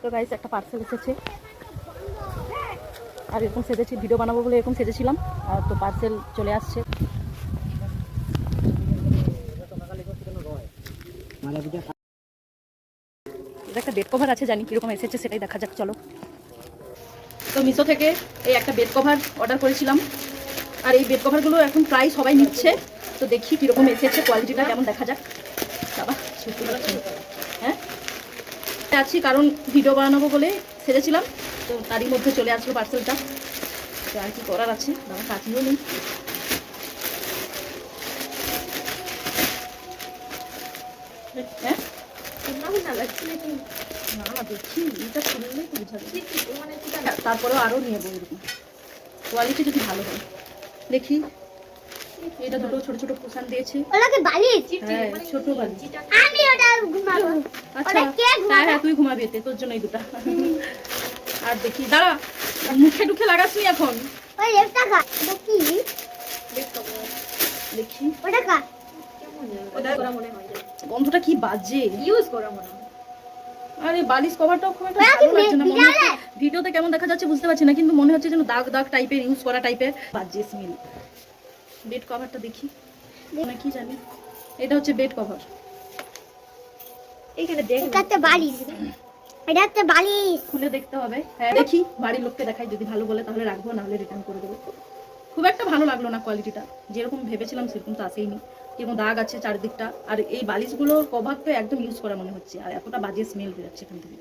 তো গাইস একটা পার্সেল এসেছে আর এরকম সেজেছি, ভিডিও বানাবো বলে এরকম সেজেছিলাম। আর তো পার্সেল চলে আসছে। এটা একটা বেড কভার আছে, জানি কিরকম এসেছে সেটাই দেখা যাক, চলো। তো মিশো থেকে এই একটা বেড কভার অর্ডার করেছিলাম, আর এই বেড কভারগুলো এখন প্রায় সবাই নিচ্ছে। তো দেখি কীরকম এসেছে, কোয়ালিটিটা কেমন দেখা যাক। বাবা সত্যি হ্যাঁ আছি, কারণ ভিডিও বানাবো বলে সেজেছিলাম, তো তারই মধ্যে চলে আসলো পার্সেলটা। তো আর কি করার আছে, বাবা কাটিও নেই। হ্যাঁ না দেখি এটা খুললেই তো বোঝা যায়, তারপরেও আরও নিয়ে যাবো এরকম কোয়ালিটি যদি ভালো হয়। দেখি এটা দুটো ছোট ছোট পোষণ দিয়েছে, ছোট বালিশ। আচ্ছা হ্যাঁ হ্যাঁ তুই ঘুমাবি এতে, তোর জন্য এই দুটা। আর দেখি দাঁড়া, মুখে টুখে লাগাসনি এখন। দেখি গন্ধটা কি বাজে, ইউজ করা মনে হয়। আরে বালিশ কভারটাও খুব একটা ভালো লাগছে না, মনে হচ্ছে ভিডিওতে কেমন দেখা যাচ্ছে বুঝতে পারছি না, কিন্তু মনে হচ্ছে যেন দাগ দাগ টাইপের, ইউজ করা টাইপের বাজে স্মেল। বেড কভারটা দেখি না কি জানি, এটা হচ্ছে বেড কভার। এইখানে দেখ এটা বালিশ, এটা একটা বালিশ খুলে দেখতে হবে। হ্যাঁ দেখি বাড়ির লোককে দেখাই, যদি ভালো বলে তাহলে রাখবো, না হলে রিটার্ন করে দেবো। খুব একটা ভালো লাগলো না কোয়ালিটিটা, যেরকম ভেবেছিলাম সেরকম তো আসেইনি। এবং দাগ আছে চারদিকটা, আর এই বালিশগুলোর কভার তো একদম ইউজ করা মনে হচ্ছে, আর এতটা বাজে স্মেল বেরোচ্ছে এখান থেকে।